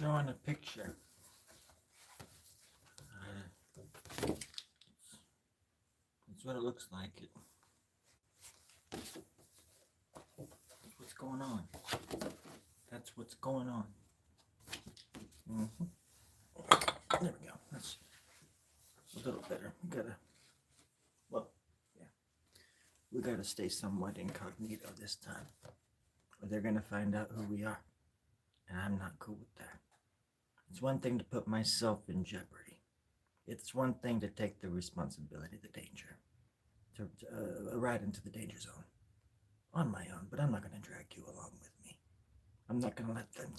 drawing a picture. That's what it looks like. That's what's going on. That's what's going on. There we go. That's a little better. We gotta stay somewhat incognito this time, or they're gonna find out who we are, and I'm not cool with that. It's one thing to put myself in jeopardy. It's one thing to take the responsibility, the danger, to ride into the danger zone on my own, but I'm not gonna drag you along with me. I'm not gonna let them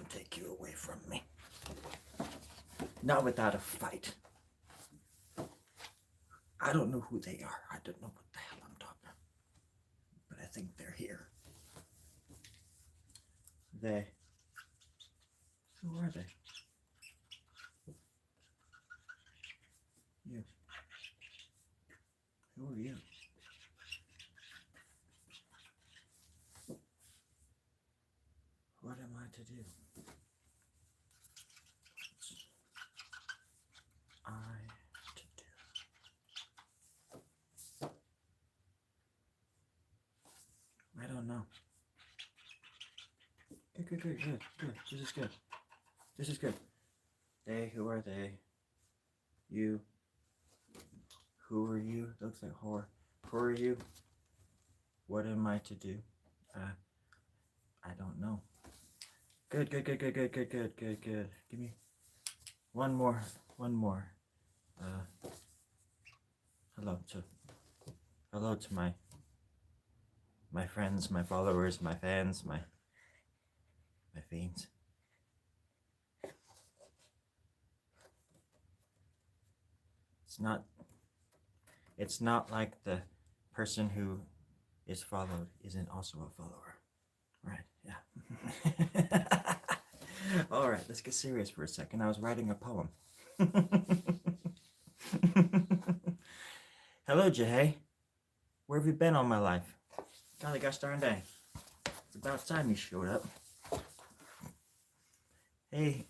take you away from me. Not without a fight. I don't know who they are. I don't know what the hell I'm talking about. But I think they're here. Who are they? You. Who are you? What am I to do? I don't know. Good. This is good. They, who are they? You. Who are you? Looks like whore. Who are you? What am I to do? I don't know. Good. Give me one more. Hello to my friends, my followers, my fans, my fiends. It's not like the person who is followed isn't also a follower. Right, yeah. All right, let's get serious for a second. I was writing a poem. Hello, Jahey. Where have you been all my life? Golly gosh darn dang. It's about time you showed up. Hey,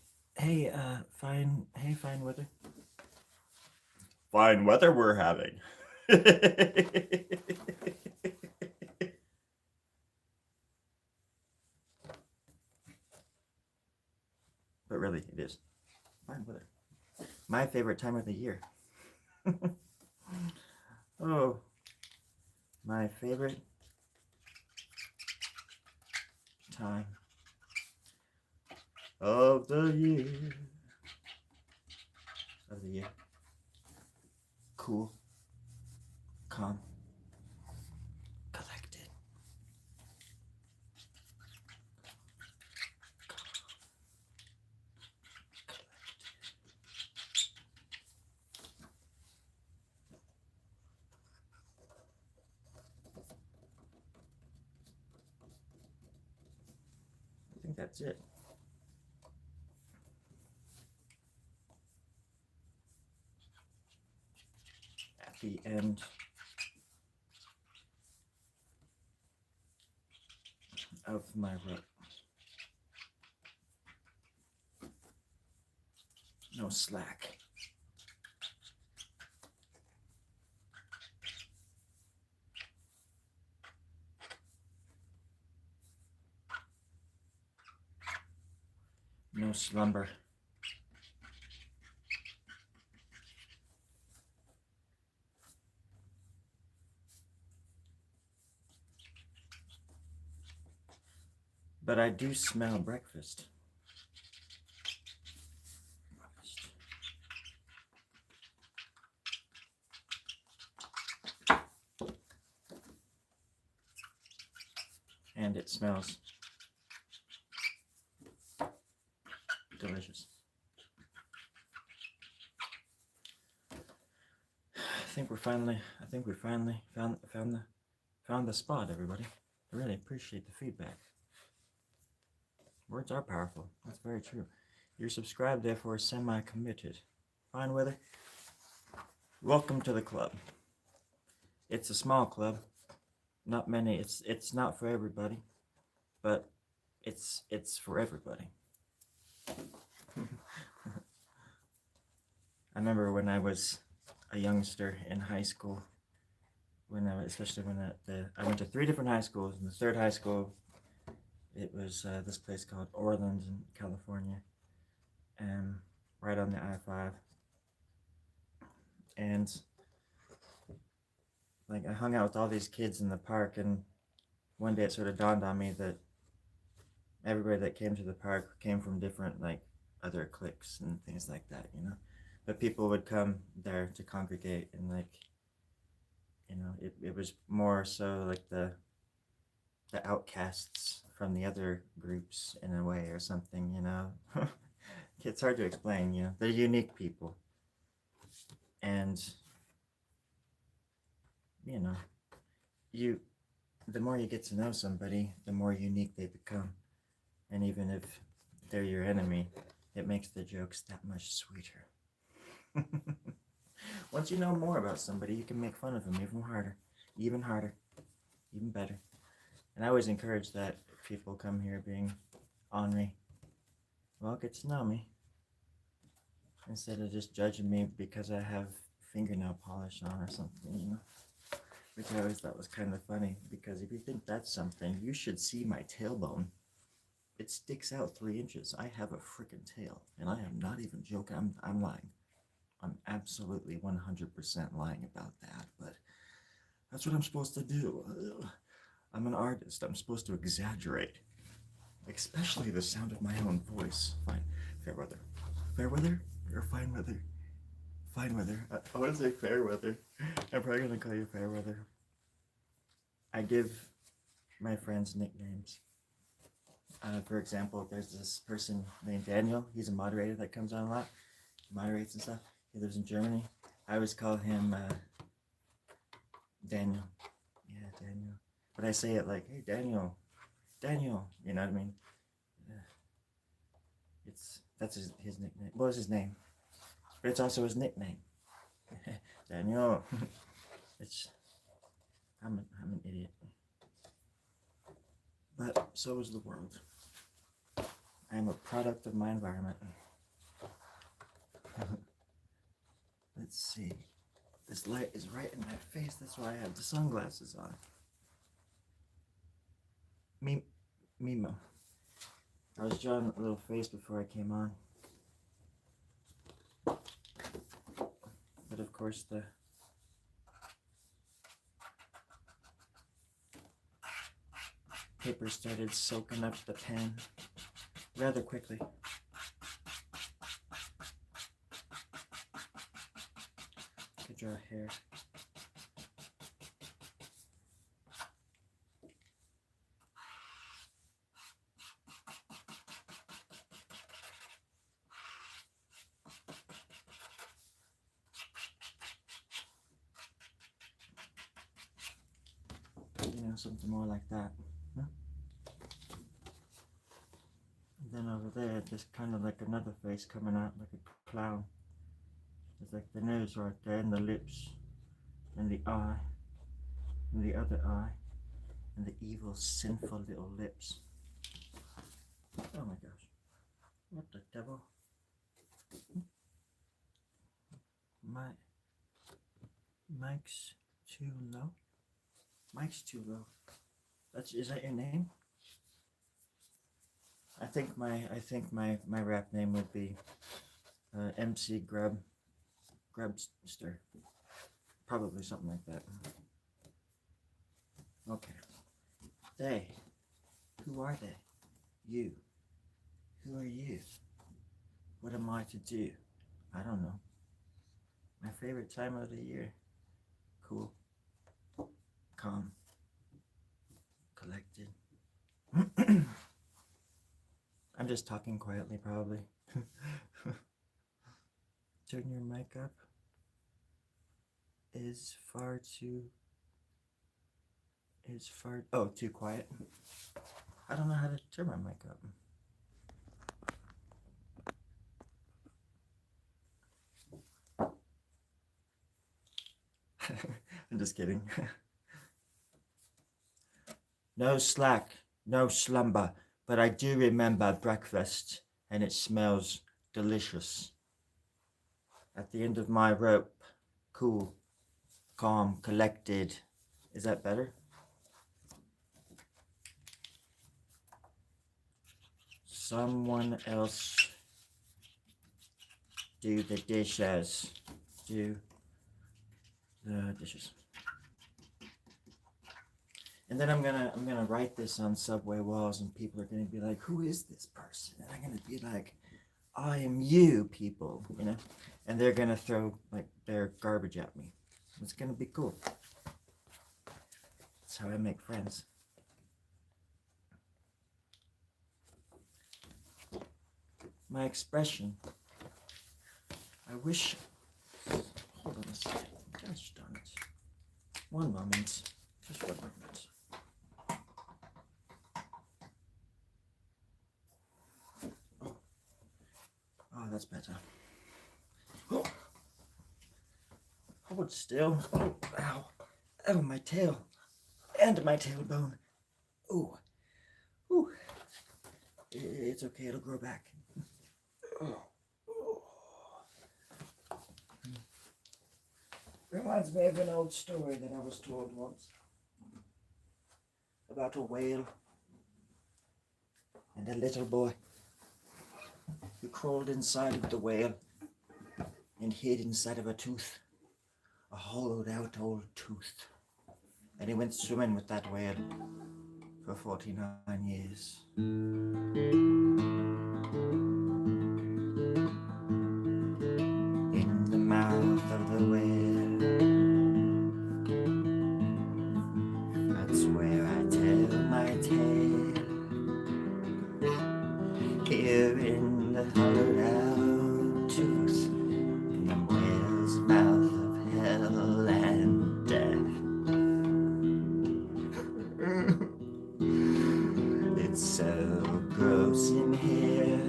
fine weather. Fine weather we're having. But really, it is fine weather. My favorite time of the year. Oh, my favorite time of the year. Cool, calm, collected. I think that's it. At the end of my rope. No slack. No slumber. But I do smell breakfast. And it smells delicious. I think we finally found the spot, everybody. I really appreciate the feedback. Words are powerful. That's very true. You're subscribed, therefore semi-committed. Fine weather. Welcome to the club. It's a small club. Not many. It's not for everybody, but it's for everybody. I remember when I was a youngster in high school, especially when I went to 3 different high schools. In the third high school, it was this place called Orland in California, and right on the I-5. And like I hung out with all these kids in the park, and one day it sort of dawned on me that everybody that came to the park came from different like other cliques and things like that, But people would come there to congregate, and like it was more so like the outcasts from the other groups in a way or something. It's hard to explain. They're unique people, and you know you the more you get to know somebody, the more unique they become. And even if they're your enemy, it makes the jokes that much sweeter. Once you know more about somebody, you can make fun of them even harder, even better. And I always encourage that if people come here being ornery, well, get to know me instead of just judging me because I have fingernail polish on or something, Which I always thought was kind of funny, because if you think that's something, you should see my tailbone. It sticks out 3 inches. I have a freaking tail, and I am not even joking. I'm lying. I'm absolutely 100% lying about that, but that's what I'm supposed to do. I'm an artist. I'm supposed to exaggerate, especially the sound of my own voice. Fine. Fair weather. Fair weather or fine weather? Fine weather. I want to say fair weather. I'm probably going to call you fair weather. I give my friends nicknames. For example, there's this person named Daniel. He's a moderator that comes on a lot. He moderates and stuff. He lives in Germany. I always call him Daniel. Yeah, Daniel. But I say it like, hey, Daniel. Daniel. You know what I mean? That's his nickname. What was his name? But it's also his nickname. Daniel. I'm an idiot. But so is the world. I am a product of my environment. Let's see. This light is right in my face. That's why I have the sunglasses on. Mimo. I was drawing a little face before I came on. But of course the paper started soaking up the pen rather quickly. I could draw hair. Something more like that. Huh? And then over there, just kind of like another face coming out like a clown. It's like the nose right there, and the lips, and the eye, and the other eye, and the evil, sinful little lips. Oh my gosh. What the devil? Mike's too low? Mike's too low. Is that your name? I think my rap name would be MC Grubster. Probably something like that. Okay. They. Who are they? You. Who are you? What am I to do? I don't know. My favorite time of the year. Cool. Calm. Collected. I'm just talking quietly, probably. Turn your mic up. Too quiet. I don't know how to turn my mic up. I'm just kidding. No slack, no slumber, But I do remember breakfast, and it smells delicious. At the end of my rope, cool, calm, collected. Is that better? Someone else do the dishes. Do the dishes. And then I'm gonna write this on subway walls, and people are gonna be like, "Who is this person?" And I'm gonna be like, "I am you, people," you know. And they're gonna throw like their garbage at me. It's gonna be cool. That's how I make friends. My expression. I wish. Hold on a second. Gosh darn it. One moment. Just one moment. Oh, that's better. Oh. Hold still. Oh, ow. Oh, my tail. And my tailbone. Oh. Ooh. It's okay, it'll grow back. Oh. Reminds me of an old story that I was told once. About a whale and a little boy who crawled inside of the whale and hid inside of a tooth. A hollowed out old tooth. And he went swimming with that whale for 49 years. In the mouth of the whale, that's where I tell my tale. Here in the hollowed out tooth, in the whale's mouth of hell and death. It's so gross in here.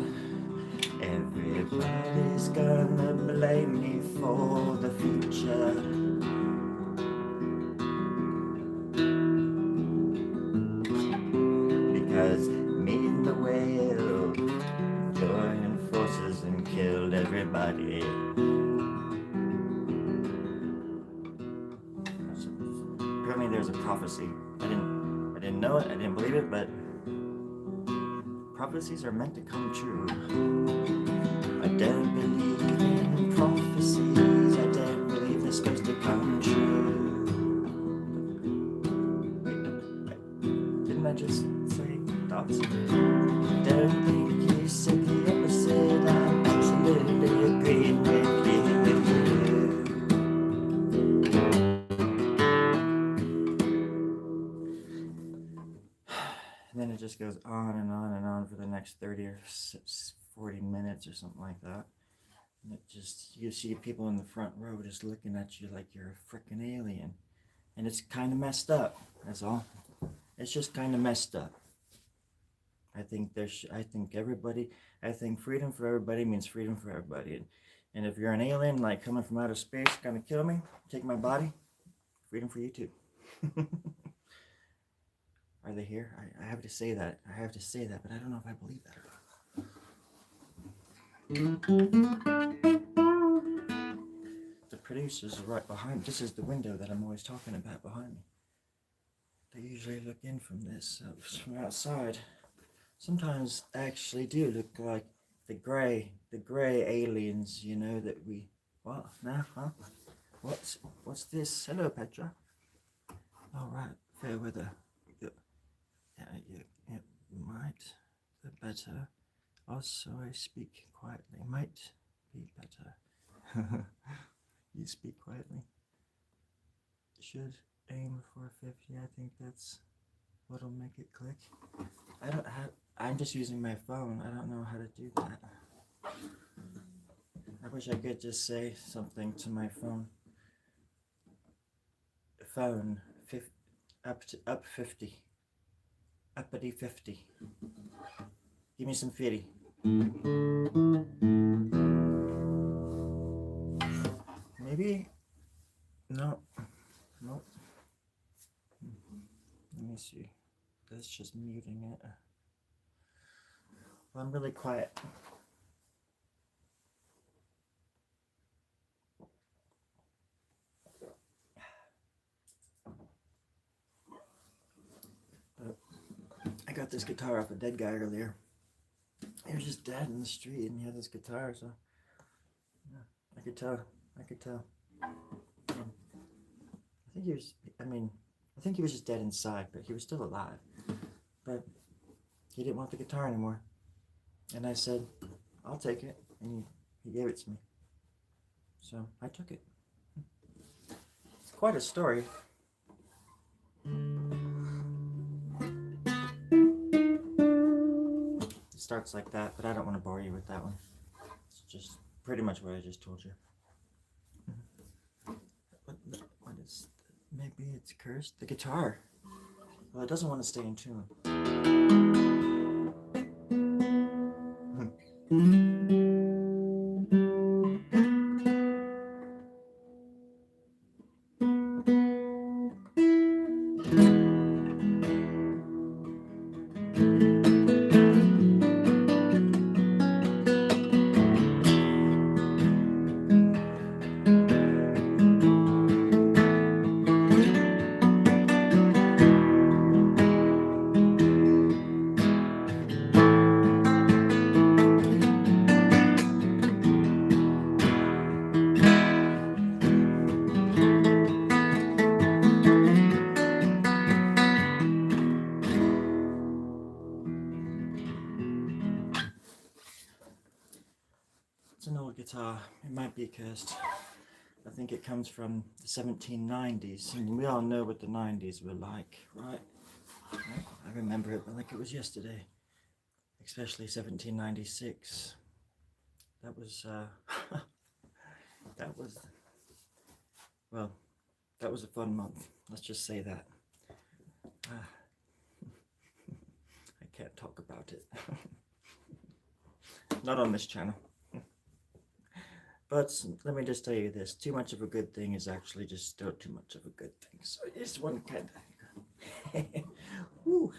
Everybody's gonna blame me for the future. Because me and the whale joined forces and killed everybody. Apparently there's a prophecy. I didn't know it, I didn't believe it, but prophecies are meant to come true. I don't believe in prophecies. I don't believe they're supposed to come true. Wait, didn't I just say the opposite? Don't think you said the opposite. I'm absolutely agreeing with you. And then it just goes on and on and on for the next 30 or 40 minutes or something like that. And it just, you see people in the front row just looking at you like you're a freaking alien. And it's kind of messed up, that's all. It's just kind of messed up. I think freedom for everybody means freedom for everybody. And if you're an alien, like coming from outer space, gonna kill me, take my body, freedom for you too. Are they here? I have to say that. But I don't know if I believe that or not. The producers are right behind. This is the window that I'm always talking about behind me. They usually look in from this, from outside. Sometimes they actually do look like the gray aliens, you know, that we, what, now, huh? What's this? Hello, Petra. All right, fair weather. Yeah, might, the better. Also, I speak quietly. Might be better. You speak quietly. Should aim for 50. I think that's what'll make it click. I'm just using my phone. I don't know how to do that. I wish I could just say something to my phone. Phone, up 50. Uppity 50. Give me some 50. Maybe? No. Nope. Let me see. That's just muting it. Well, I'm really quiet. I got this guitar off a dead guy earlier. He was just dead in the street, and he had this guitar, so yeah, I could tell. I could tell. I think he was. I think he was just dead inside, but he was still alive. But he didn't want the guitar anymore, and I said, "I'll take it," and he gave it to me. So I took it. It's quite a story. It starts like that, but I don't want to bore you with that one. It's just pretty much what I just told you. What is? Maybe it's cursed. The guitar. Well, it doesn't want to stay in tune. It's an old guitar. It might be cursed. I think it comes from the 1790s, and we all know what the 90s were like, right? I remember it like it was yesterday, especially 1796. That was, well, that was a fun month. Let's just say that. I can't talk about it. Not on this channel. But let me just tell you this, too much of a good thing is actually just still too much of a good thing. So it's one kind of... Woo.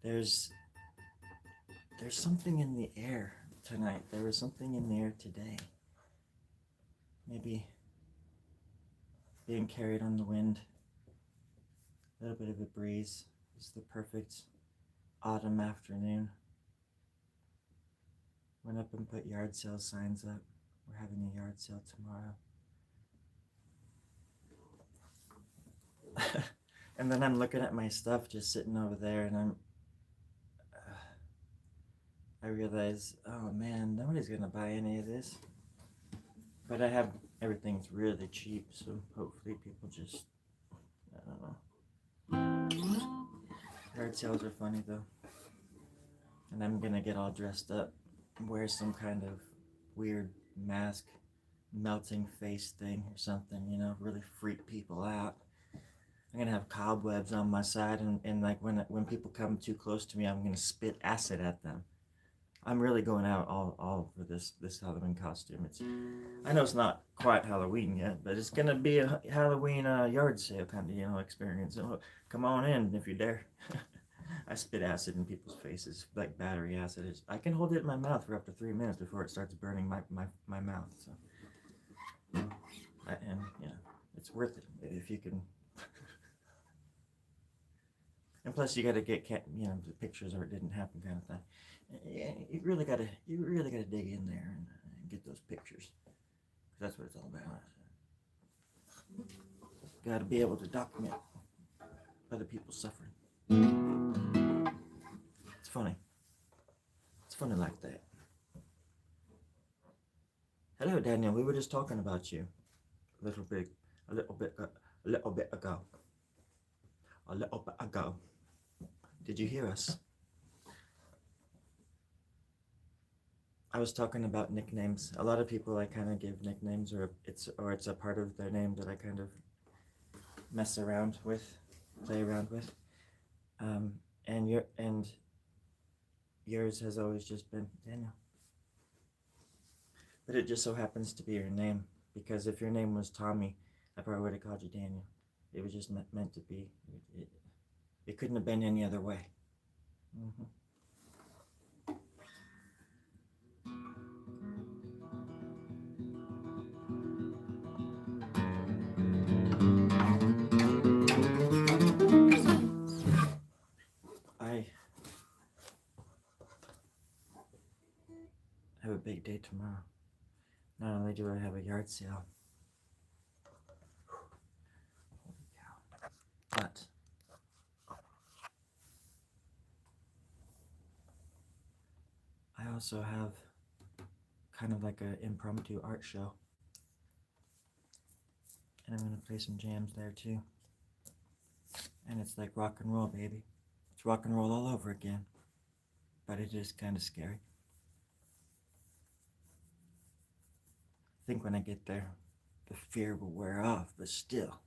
There's something in the air tonight. There was something in the air today. Maybe being carried on the wind. A little bit of a breeze. It's the perfect autumn afternoon. Went up and put yard sale signs up. We're having a yard sale tomorrow. And then I'm looking at my stuff just sitting over there, and I realize, oh man, nobody's gonna buy any of this. But I have everything's really cheap, so hopefully people just, I don't know. Yard sales are funny though. And I'm gonna get all dressed up, wear some kind of weird mask, melting face thing or something, you know, really freak people out. I'm gonna have cobwebs on my side, and like when people come too close to me, I'm gonna spit acid at them. I'm really going out all for this Halloween costume. I know it's not quite Halloween yet, but it's gonna be a Halloween yard sale kind of, you know, experience. So come on in if you dare. I spit acid in people's faces like battery acid. I can hold it in my mouth for up to 3 minutes before it starts burning my mouth. So, and yeah, it's worth it if you can. And plus, you got to get the pictures or it didn't happen kind of thing. Yeah, you really gotta dig in there and get those pictures. That's what it's all about. Got to be able to document other people's suffering. It's funny. It's funny like that. Hello, Daniel. We were just talking about you a little bit ago. Did you hear us? I was talking about nicknames. A lot of people I kind of give nicknames, or it's a part of their name that I kind of mess around with, play around with. And yours has always just been Daniel. But it just so happens to be your name, because if your name was Tommy, I probably would have called you Daniel. It was just meant to be. It couldn't have been any other way. Mm-hmm. I have a big day tomorrow. Not only do I have a yard sale, holy cow, but I also have kind of like an impromptu art show. And I'm going to play some jams there too. And it's like rock and roll, baby. It's rock and roll all over again. But it is kind of scary. I think when I get there, the fear will wear off, but still,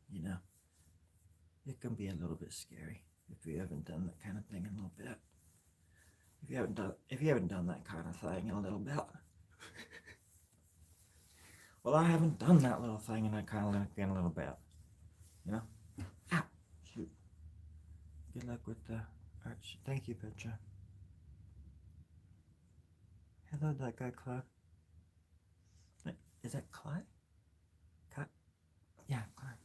it can be a little bit scary if you haven't done that kind of thing in a little bit. If you haven't done that kind of thing in a little bit. Well, I haven't done that little thing in a kind of in a little bit. Ow, shoot. Good luck with the art. Thank you, Petra. Hello, that guy, Claude. Is that Clyde? Yeah, Clyde.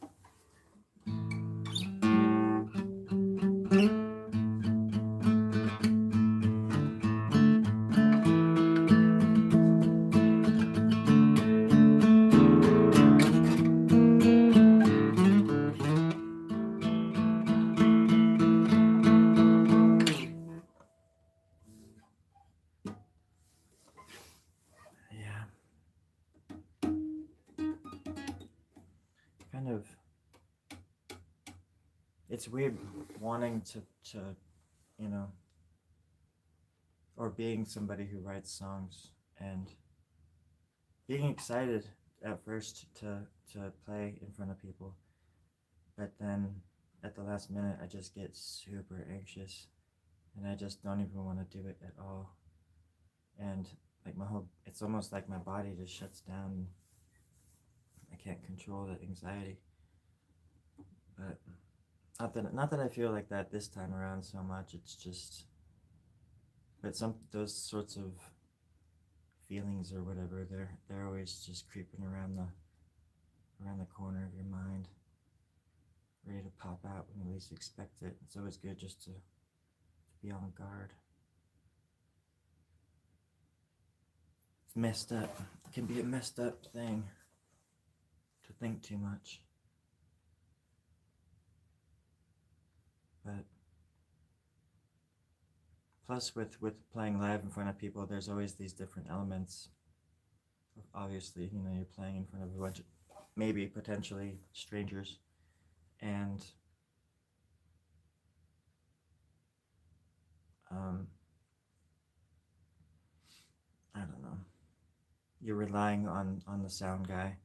Yeah. Kind of. It's weird wanting to or being somebody who writes songs and being excited at first to play in front of people, but then at the last minute I just get super anxious and I just don't even want to do it at all. And like it's almost like my body just shuts down. I can't control the anxiety. But not that I feel like that this time around so much. It's just, but those sorts of feelings or whatever, they're always just creeping around the corner of your mind, ready to pop out when you least expect it. It's always good just to be on guard. It's messed up. It can be a messed up thing to think too much. But plus with playing live in front of people, there's always these different elements. Obviously, you're playing in front of a bunch of maybe potentially strangers, and I don't know. You're relying on the sound guy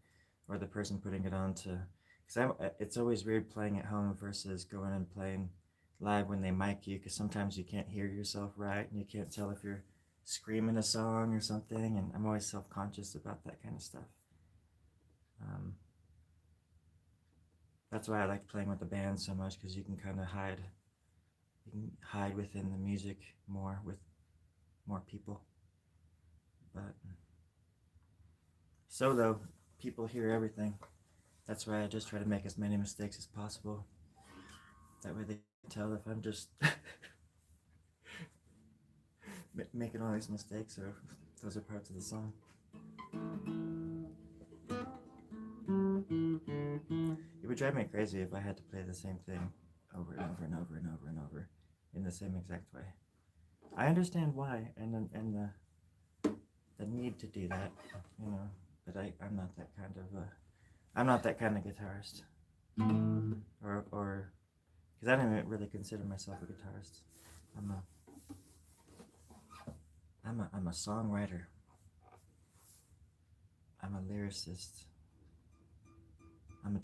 or the person putting it on to, because it's always weird playing at home versus going and playing live when they mic you, because sometimes you can't hear yourself right and you can't tell if you're screaming a song or something, and I'm always self-conscious about that kind of stuff. That's why I like playing with the band so much, because you can kind of hide. You can hide within the music more with more people. But solo, people hear everything. That's why I just try to make as many mistakes as possible. That way they can tell if I'm just making all these mistakes or if those are parts of the song. It would drive me crazy if I had to play the same thing over and over and over and over and over in the same exact way. I understand why and the need to do that, but I'm not that kind of guitarist, or because I don't even really consider myself a guitarist. I'm a songwriter. I'm a lyricist. I'm a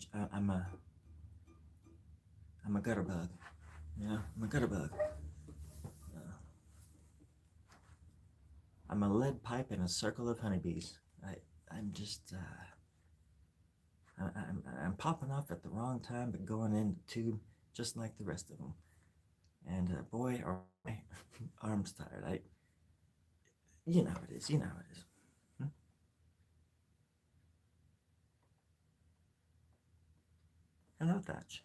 gutter bug. I'm a gutter bug. I'm a lead pipe in a circle of honeybees. I'm just, I'm popping off at the wrong time, but going in the tube just like the rest of them. And boy, are my arms tired. You know how it is. You know how it is. Hmm? Hello, Dutch.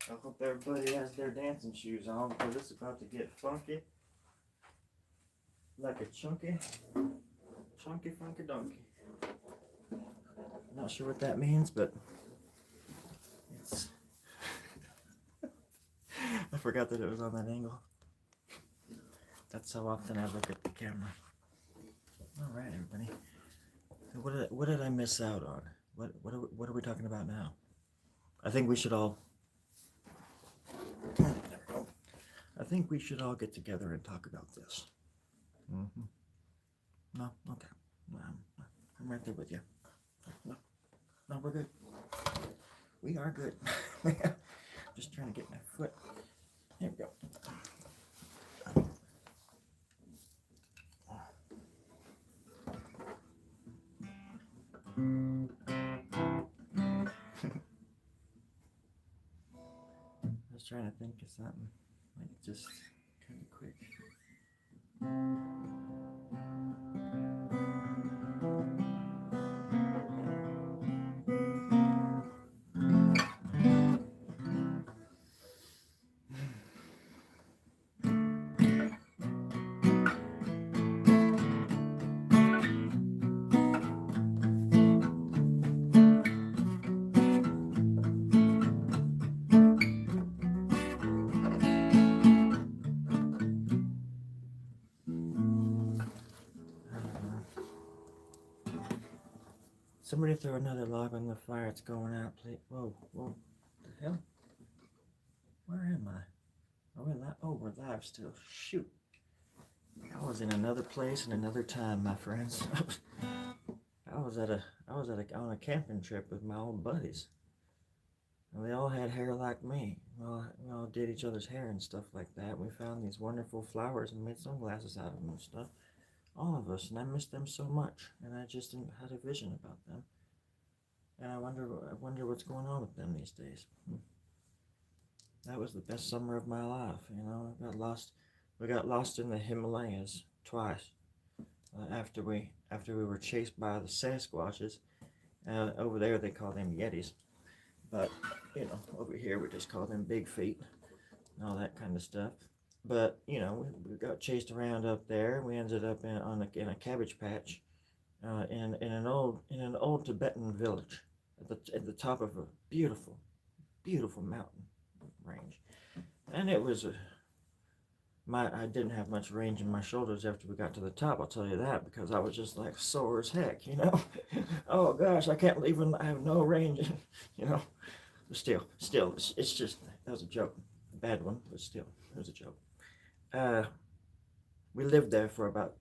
I hope everybody has their dancing shoes on because it's about to get funky. Like a chunky funky donkey. Not sure what that means, but it's. I forgot that it was on that angle. That's how often I look at the camera. All right, everybody. So what did I miss out on? What are we talking about now? I think we should all. I think we should all get together and talk about this. Mm-hmm. No, okay. I'm right there with you. No, we're good. We are good. Just trying to get my foot. There we go. I was trying to think of something, like just kind of quick. Somebody throw another log on the fire. It's going out, please. Whoa, what the hell? Where am I? Are we live? Oh, we're live still. Shoot. I was in another place and another time, my friends. I was on a camping trip with my old buddies. And they all had hair like me. Well, we all did each other's hair and stuff like that. We found these wonderful flowers and made sunglasses out of them and stuff. All of us, and I missed them so much, and I just had a vision about them, and I wonder what's going on with them these days. That was the best summer of my life, you know. We got lost in the Himalayas twice, after we were chased by the Sasquatches. Over there they call them Yetis, but you know, over here we just call them Big Feet and all that kind of stuff. But you know, we got chased around up there. We ended up in a cabbage patch, in an old Tibetan village at the top of a beautiful mountain range. And it was I didn't have much range in my shoulders after we got to the top, I'll tell you that, because I was just like sore as heck, you know. Oh gosh, I can't even, I have no range, you know. Still, it's just, that was a joke. A bad one, but still, it was a joke. We lived there for about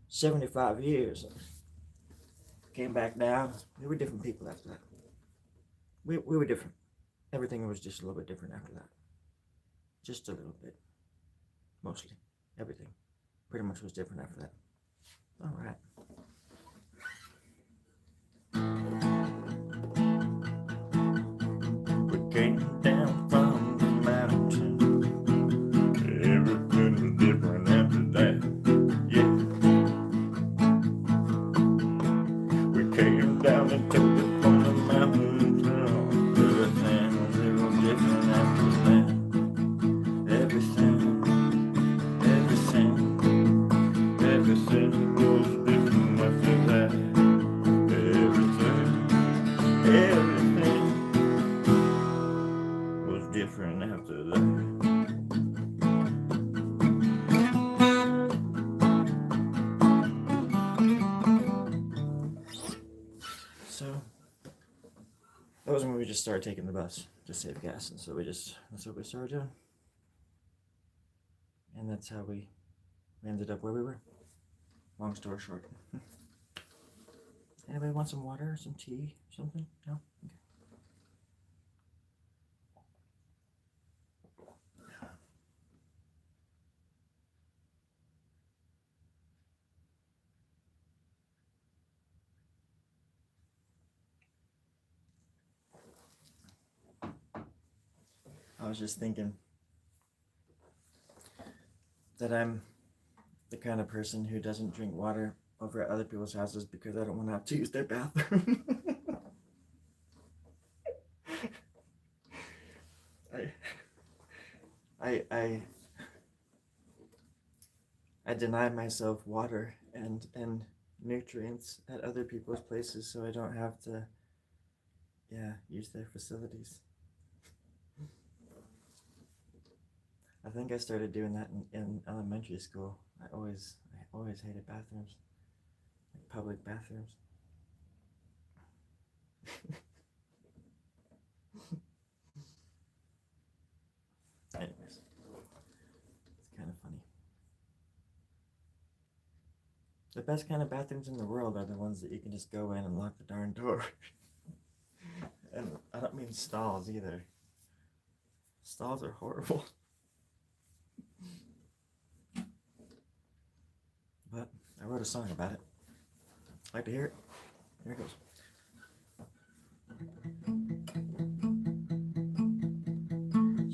75 years. Came back down. We were different people after that. We were different. Everything was just a little bit different after that. Just a little bit. Mostly. Everything. Pretty much was different after that. All right. We came down from the mountain. Everything was different after that. Yeah. We came down and took it from the mountain. Everything was different after that. Everything was different after that. Everything was different after that. So that was when we just started taking the bus to save gas, and so that's what we started doing. And that's how we ended up where we were. Long story short. Anybody want some water, some tea, something? No? Okay. I was just thinking that I'm the kind of person who doesn't drink water over at other people's houses because I don't want to have to use their bathroom. I deny myself water and nutrients at other people's places so I don't have to use their facilities. I think I started doing that in elementary school. I always hated bathrooms, like public bathrooms. Anyways, it's kind of funny. The best kind of bathrooms in the world are the ones that you can just go in and lock the darn door. And I don't mean stalls either. Stalls are horrible. But I wrote a song about it. Like to hear it? Here it goes.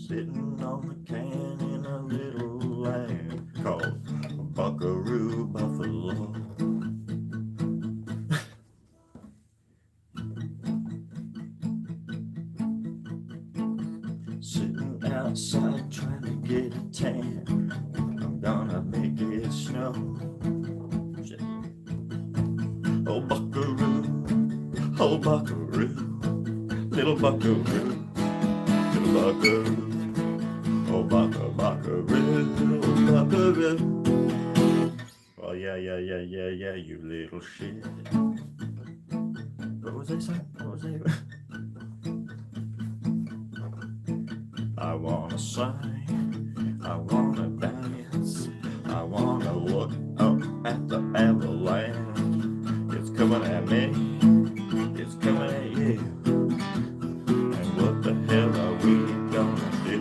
Sitting on the can in a little land called Buckaroo Buffalo. Sitting outside trying to get a tan. I'm gonna make it snow. Shit. Oh Buckaroo, oh Buckaroo, little Buckaroo, little Buckaroo. Oh Buckaroo, Buckaroo. Oh yeah, you little shit. What was I saying? I wanna sing, I wanna dance, I wanna look up at the avalanche. It's coming at me, it's coming at you. And what the hell are we gonna do?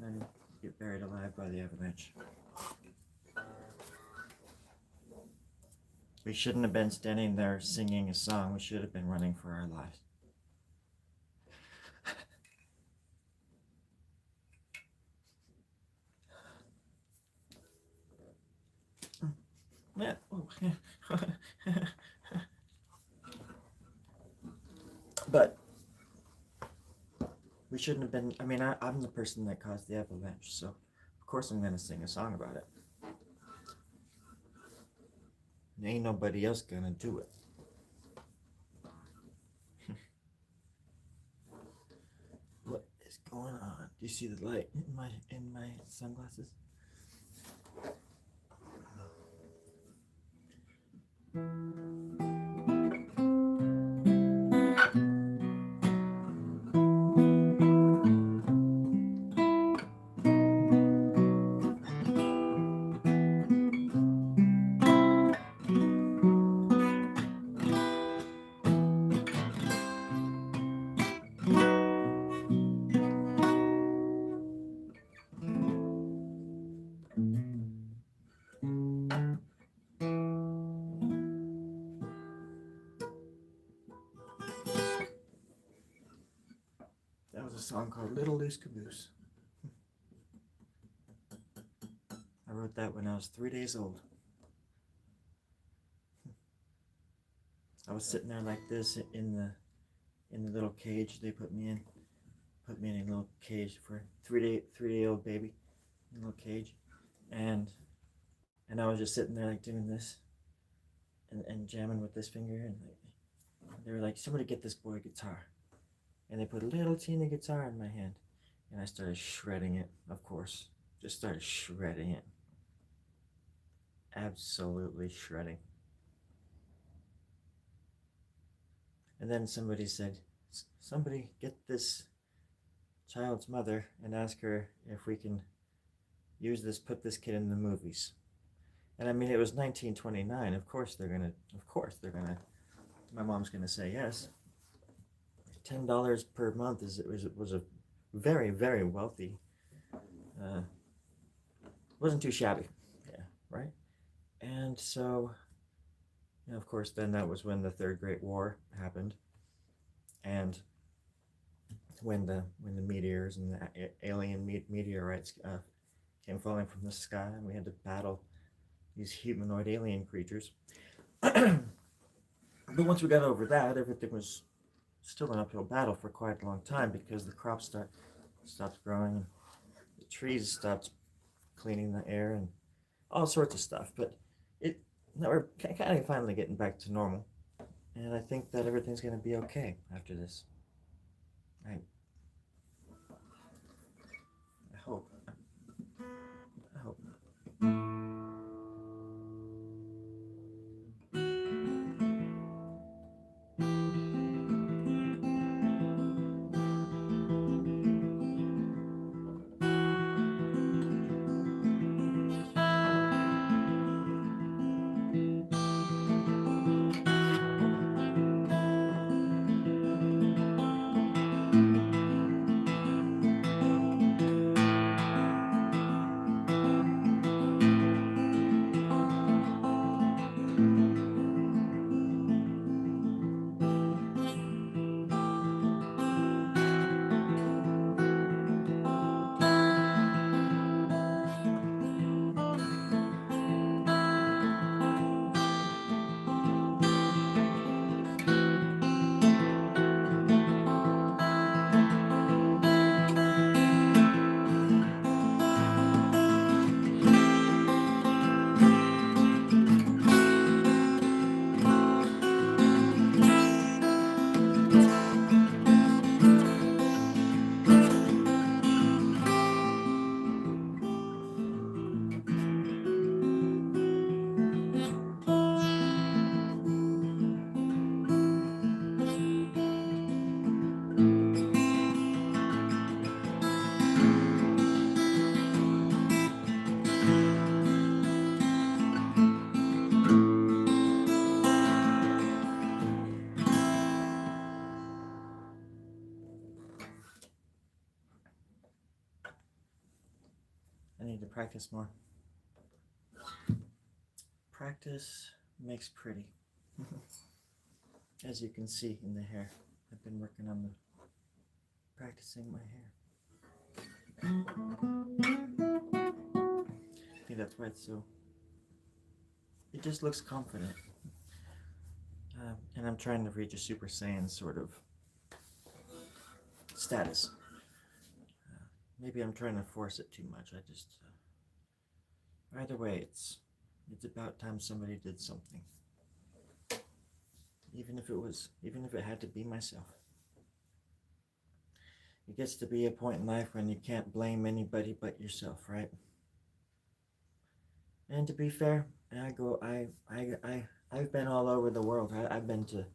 And get buried alive by the avalanche. We shouldn't have been standing there singing a song. We should have been running for our lives. Yeah. But we shouldn't have been. I mean, I'm the person that caused the avalanche, so of course I'm going to sing a song about it. Ain't nobody else gonna do it. Do you see the light in my sunglasses? That was a song called Little Loose Caboose. I wrote that when I was 3 days old. I was sitting there like this in the little cage they put me in. Put me in a little cage for a 3 day old baby, in a little cage, and I was just sitting there like doing this, and jamming with this finger, and they were like, somebody get this boy a guitar, and they put a little teeny guitar in my hand, and I started shredding it. Of course, just started shredding it, absolutely shredding. And then somebody said, somebody get this child's mother and ask her if we can put this kid in the movies. And I mean, it was 1929. Of course they're gonna, my mom's gonna say yes. $10 per month was a very, very wealthy, wasn't too shabby, yeah, right? And so, of course, then that was when the Third Great War happened, and when the meteors and the alien meteorites came falling from the sky, and we had to battle these humanoid alien creatures. But once we got over that, everything was still an uphill battle for quite a long time, because the crops stopped growing, and the trees stopped cleaning the air, and all sorts of stuff. But now we're kind of finally getting back to normal, and I think that everything's going to be okay after this. I hope. I hope. I need to practice more. Practice makes pretty. As you can see in the hair, I've been working on practicing my hair. I think that's why it's so, it just looks confident. And I'm trying to reach a Super Saiyan sort of status. Maybe I'm trying to force it too much. Either way, it's about time somebody did something. Even if it had to be myself. it gets to be a point in life when you can't blame anybody but yourself, right? And to be fair, I've been all over the world. I've been to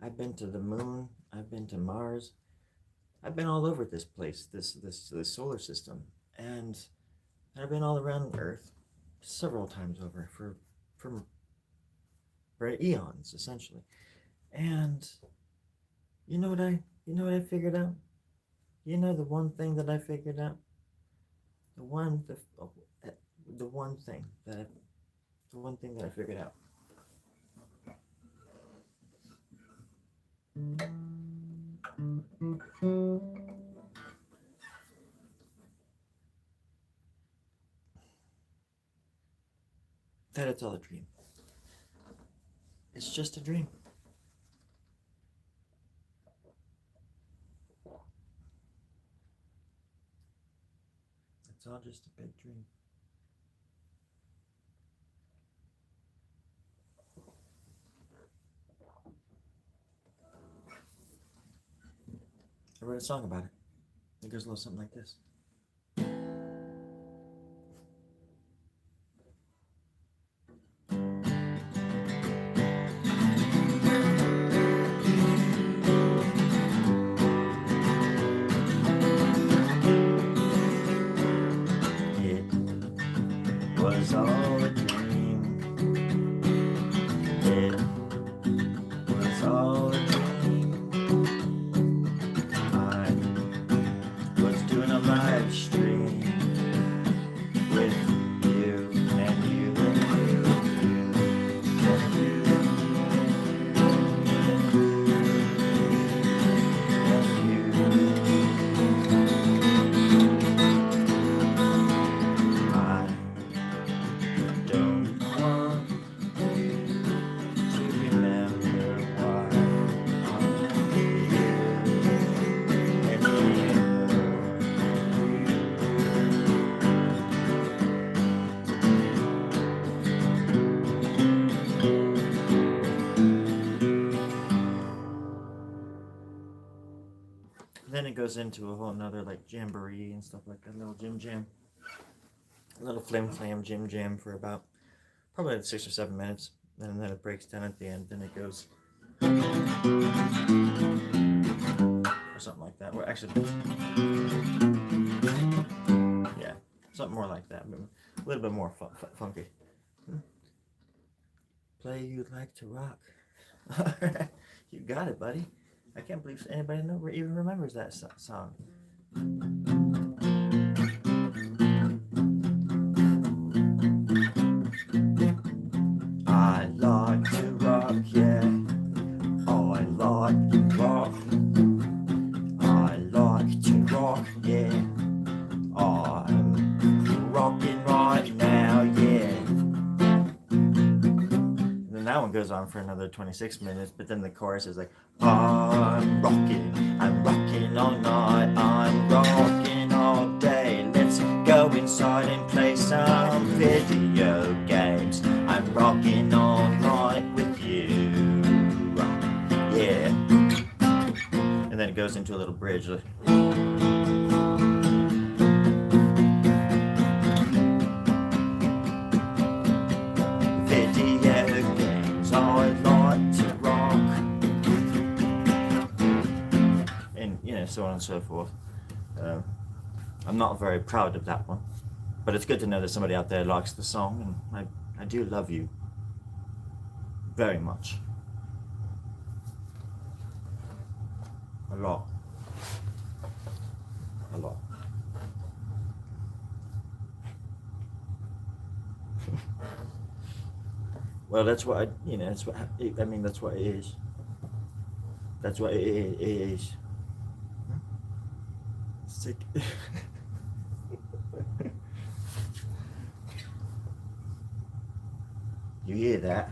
the moon. I've been to Mars. I've been all over this place, this solar system, and I've been all around Earth several times over for eons, essentially. And you know what I figured out? You know the one thing that I figured out? The one the oh, the one thing that I, the one thing that I figured out. That it's all a dream. It's just a dream. It's all just a big dream. I wrote a song about it. It goes a little something like this. It was all a dream. It was all a dream. I was doing a live stream with you and you and you and you and you. I don't want to remember why I'm here anymore. Then it goes into a whole nother like jamboree and stuff like that, little jam, a little flim flam jam for about probably 6 or 7 minutes, and then it breaks down at the end. Then it goes or something like that. Or actually, yeah, something more like that, but a little bit more funky. Play You Like to Rock. You got it, buddy. I can't believe anybody even remembers that song. I like to rock, yeah. I like to rock. I like to rock, yeah. I'm rocking right now, yeah. And then that one goes on for another 26 minutes, but then the chorus is like, I'm rocking all night, I'm rocking all day. Let's go inside and play some video games. I'm rocking all night with you, yeah. And then it goes into a little bridge. Video games, I like to rock. And so on and so forth. I'm not very proud of that one, but it's good to know that somebody out there likes the song, and I do love you very much. A lot. A lot. Well, that's what that's what that's what it is. That's what it is. Sick. You hear that?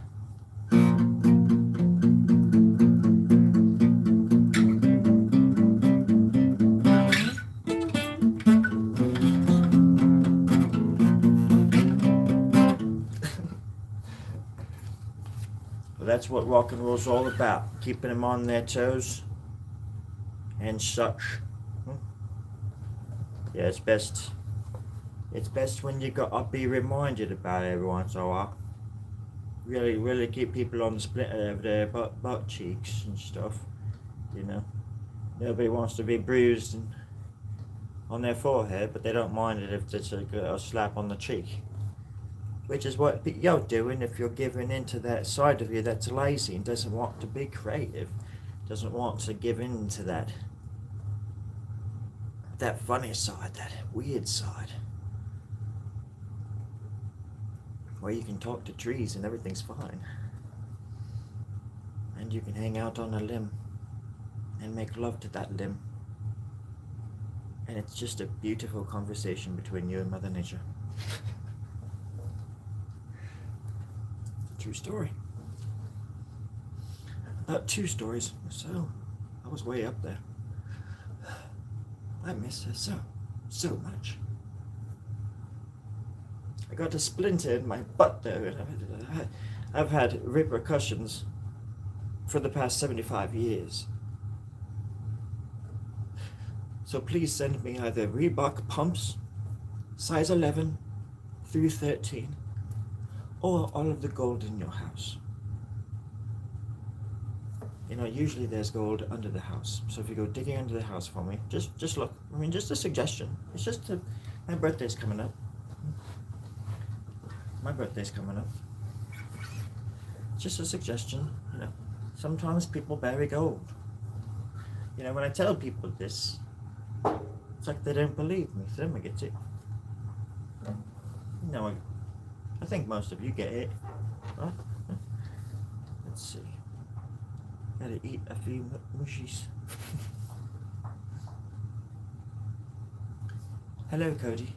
Well, that's what rock and roll's all about. Keeping them on their toes and such. Yeah, it's best. It's best when you got to be reminded about it every once in a while. Really keep people on the split of their butt cheeks and stuff. You know, nobody wants to be bruised and on their forehead, but they don't mind it if it's a slap on the cheek. Which is what you're doing if you're giving into that side of you that's lazy and doesn't want to be creative, doesn't want to give in to that funny side, that weird side, where you can talk to trees and everything's fine, and you can hang out on a limb and make love to that limb, and it's just a beautiful conversation between you and Mother Nature. True story. About 2 stories. So, I was way up there. I miss her so much. I got a splinter in my butt though, and I've had repercussions for the past 75 years. So please send me either Reebok pumps, size 11 through 13, or all of the gold in your house. You know, usually there's gold under the house. So if you go digging under the house for me, just look. I mean, just a suggestion. It's just my birthday's coming up. My birthday's coming up. Just a suggestion, you know. Sometimes people bury gold. You know, when I tell people this, it's like they don't believe me. So I get it. You know, I think most of you get it. Right? Let's see. Gotta eat a few mushies. Hello, Cody.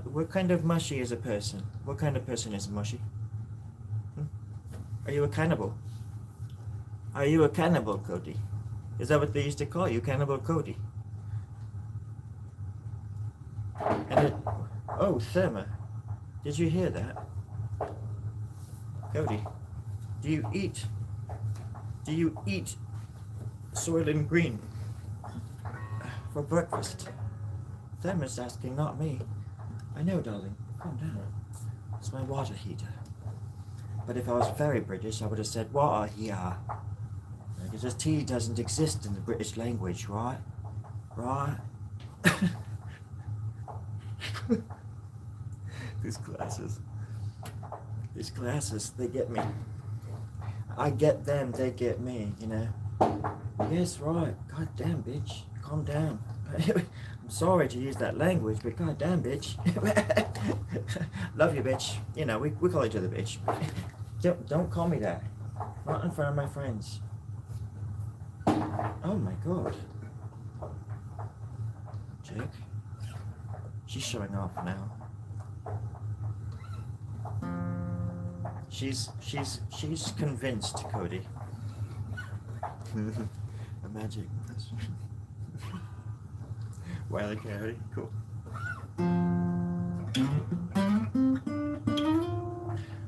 What kind of mushy is a person? What kind of person is mushy? Are you a cannibal? Are you a cannibal, Cody? Is that what they used to call you, Cannibal Cody? Oh, Therma, did you hear that? Cody, do you eat Soylent Green for breakfast? Therma's asking, not me. I know, darling. Calm down. It's my water heater. But if I was very British, I would have said water heater. Because this T doesn't exist in the British language, right? Right? These glasses, they get me. I get them, they get me, you know. Yes, right. God damn, bitch. Calm down. I'm sorry to use that language, but god damn, bitch. Love you, bitch. You know, we call each other bitch. Don't call me that. Not in front of my friends. Oh my god. Jake. She's showing off now. She's convinced, Cody. A magic. Wile E. Coyote, cool.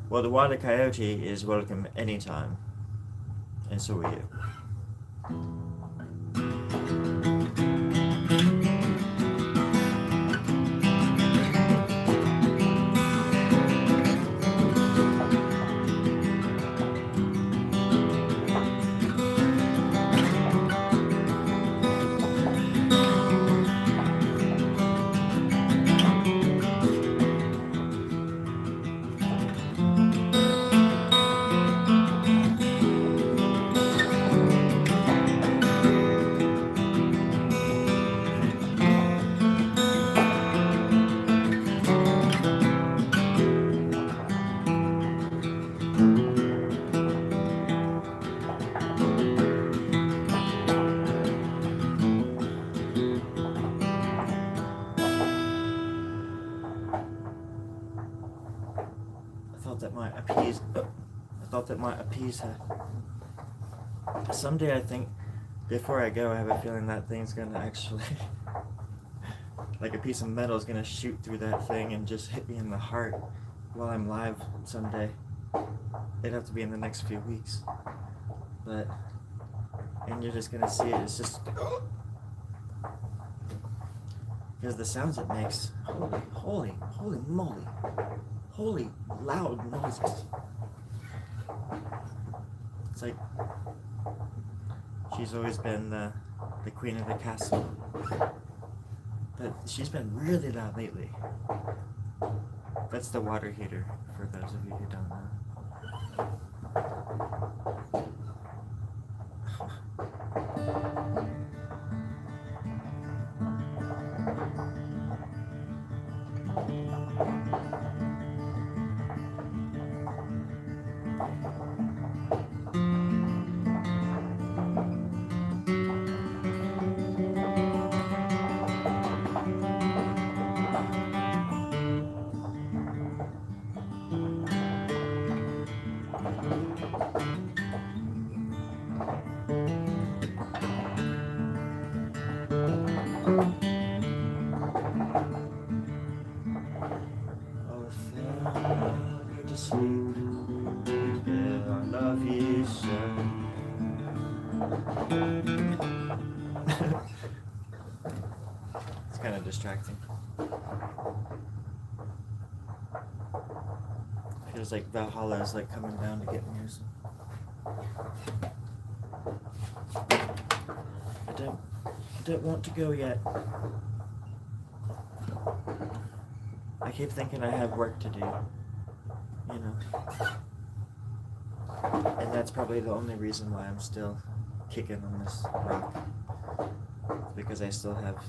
Well, the Wile E. Coyote is welcome anytime, and so are you. I thought that might appease her. Someday, I think, before I go, I have a feeling that thing's gonna actually, like a piece of metal is gonna shoot through that thing and just hit me in the heart while I'm live someday. It'd have to be in the next few weeks. And you're just gonna see it, it's just, Because the sounds it makes, holy moly, holy loud noises. It's like she's always been the queen of the castle, but she's been really loud lately. That's the water heater, for those of you who don't know. Oh, fell to sleep. Yeah, I love you, sir. It's kind of distracting. Feels like Valhalla is like coming down to get me or something. I don't want to go yet. I keep thinking I have work to do, you know. And that's probably the only reason why I'm still kicking on this rock. It's because I still have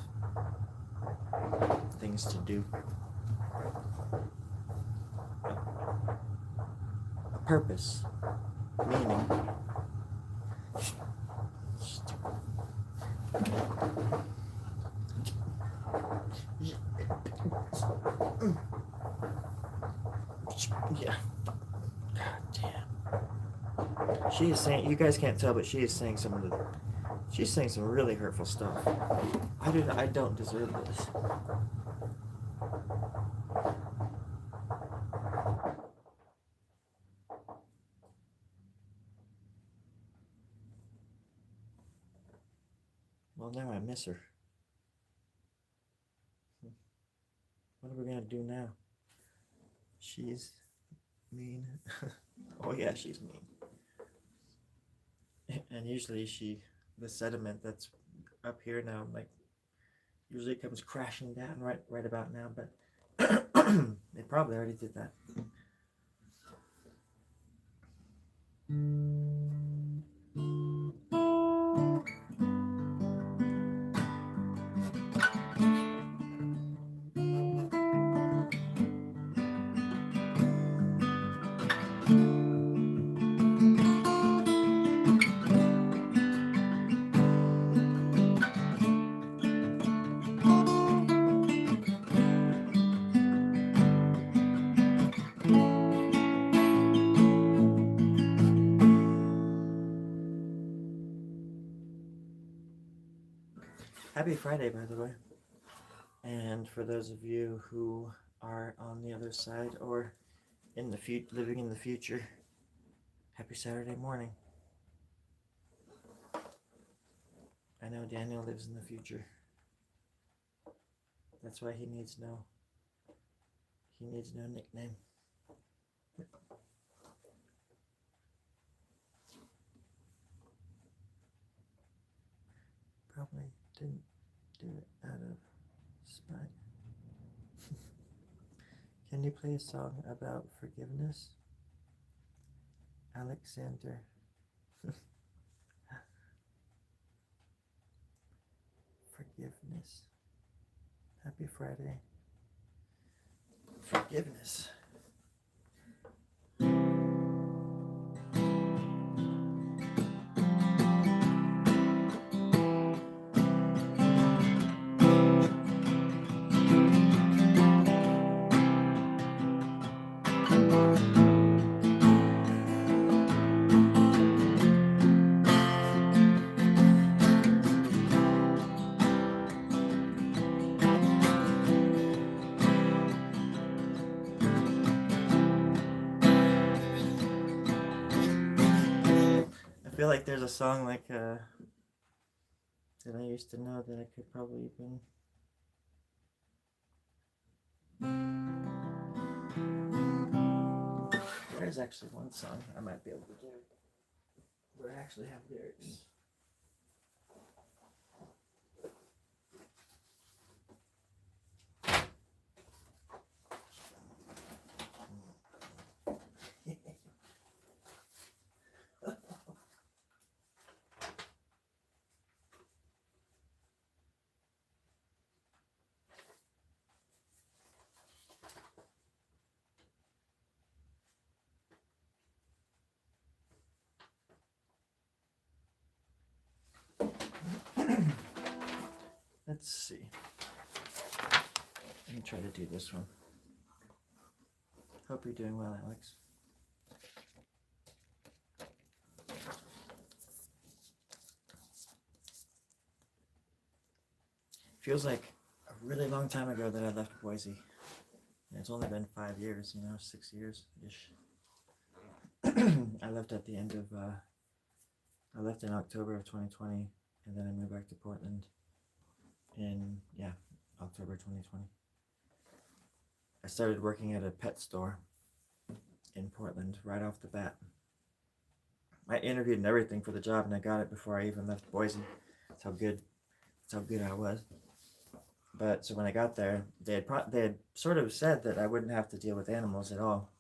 things to do. A purpose. Meaning. Yeah. God damn. She is saying, you guys can't tell, but she is saying she's saying some really hurtful stuff. I don't deserve this. Well, now I miss her. What are we gonna do now? She's mean. Oh yeah, she's mean. And usually the sediment that's up here now, like, usually comes crashing down right about now, but they probably already did that. Happy Friday, by the way. And for those of you who are on the other side or in the living in the future, happy Saturday morning. I know Daniel lives in the future. That's why he needs no nickname. Probably didn't do it out of spite. Can you play a song about forgiveness? Alexander. Forgiveness. Happy Friday. Forgiveness. I feel like there's a song like that I used to know that I could probably even is actually one song I might be able to do where I actually have lyrics. Let's see. Let me try to do this one. Hope you're doing well, Alex. Feels like a really long time ago that I left Boise. And it's only been 5 years, 6 years-ish. I left at the end of, I left in October of 2020, and then I moved back to Portland in, October 2020. I started working at a pet store in Portland right off the bat. I interviewed and everything for the job, and I got it before I even left Boise. That's how good I was. But so when I got there, they had sort of said that I wouldn't have to deal with animals at all.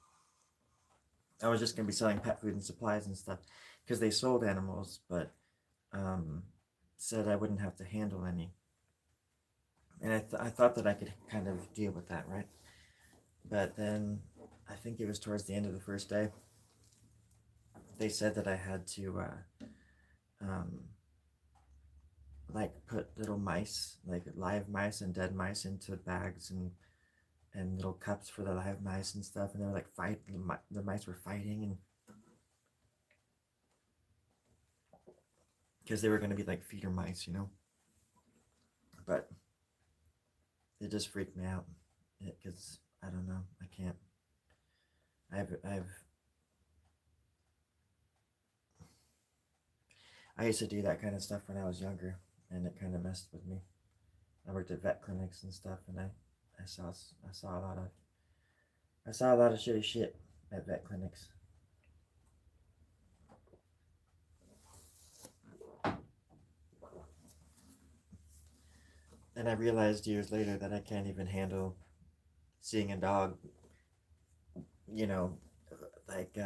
I was just going to be selling pet food and supplies and stuff, because they sold animals, but said I wouldn't have to handle any. And I thought that I could kind of deal with that, right? But then I think it was towards the end of the first day, they said that I had to like put little mice, like live mice and dead mice, into bags and little cups for the live mice and stuff, and they were like the mice were fighting, and because they were going to be like feeder mice, but it just freaked me out, because I don't know, I can't. I used to do that kind of stuff when I was younger, and it kind of messed with me. I worked at vet clinics and stuff, and I saw a lot of shitty shit at vet clinics. And I realized years later that I can't even handle seeing a dog, like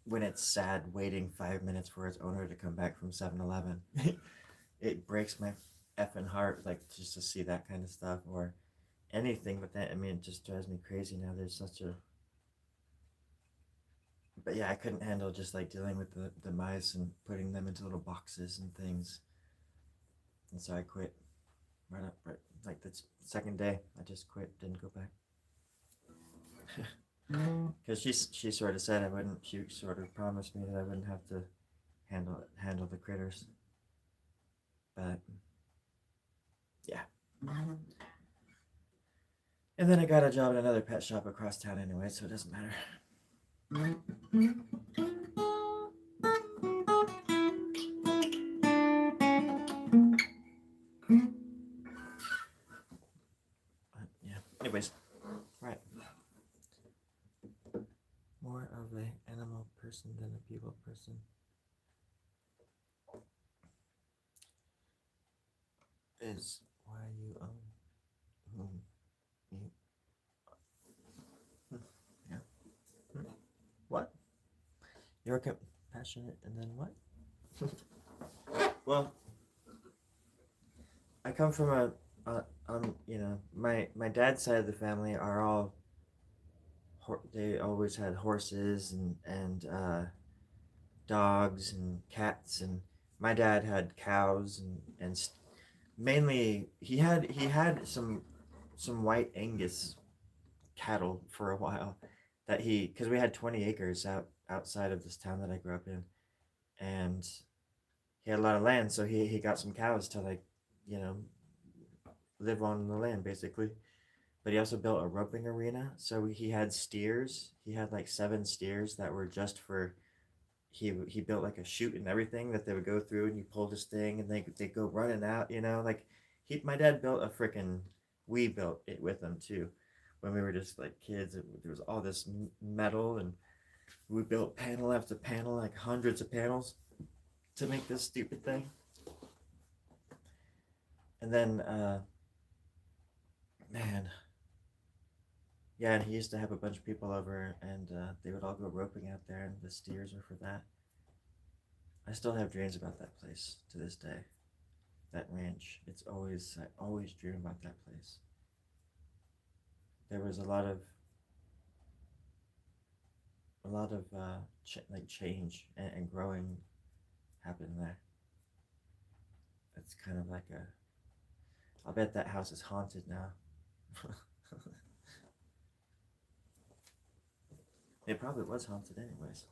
when it's sad waiting 5 minutes for its owner to come back from 7-Eleven. It breaks my effing heart, like, just to see that kind of stuff, or anything with that. I mean, it just drives me crazy now. There's such a... But yeah, I couldn't handle just like dealing with the mice and putting them into little boxes and things. And so I quit. Right like the second day, I just quit, didn't go back. Because she sort of said I wouldn't. She sort of promised me that I wouldn't have to handle the critters. But yeah. And then I got a job at another pet shop across town anyway, so it doesn't matter. Yeah. Anyways, right. More of an animal person than a people person. Is why you own whom you. Yeah. What? You're compassionate, and then what? Well, I come from my dad's side of the family are all. They always had horses and dogs and cats, and my dad had cows and mainly he had some white Angus cattle for a while, that because we had 20 acres outside of this town that I grew up in, and he had a lot of land, so he got some cows to, like, live on the land basically. But he also built a roping arena, so he had steers. He had like 7 steers that were just for... He built like a chute and everything that they would go through, and you pull this thing and they go running out, like my dad built a freaking... We built it with him too, when we were just like kids. There was all this metal, and we built panel after panel, like hundreds of panels, to make this stupid thing. And then, man, yeah, and he used to have a bunch of people over, and they would all go roping out there, and the steers were for that. I still have dreams about that place to this day. That ranch. I always dream about that place. There was a lot of like change and growing happened there. It's kind of like a. I'll bet that house is haunted now. It probably was haunted anyways.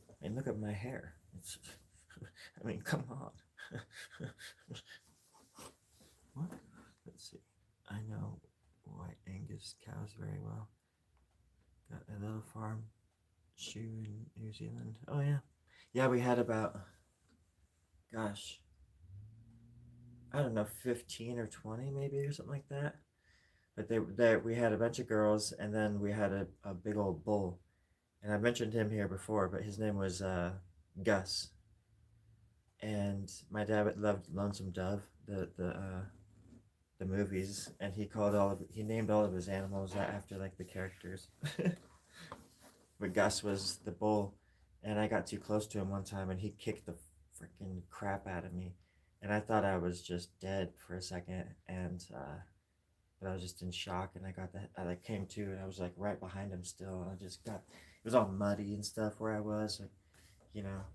I mean, look at my hair. It's. I mean, come on. What? Let's see. I know white Angus cows very well. Got a little farm shoe in New Zealand. Oh yeah, yeah. We had about, gosh, I don't know, 15 or 20 maybe or something like that. But we had a bunch of girls, and then we had a big old bull, and I mentioned him here before, but his name was Gus. And my dad loved Lonesome Dove, the movies, and he named all of his animals after like the characters. But Gus was the bull, and I got too close to him one time, and he kicked the freaking crap out of me, and I thought I was just dead for a second, and but I was just in shock, and I like came to, and I was like right behind him still, and it was all muddy and stuff where I was, like,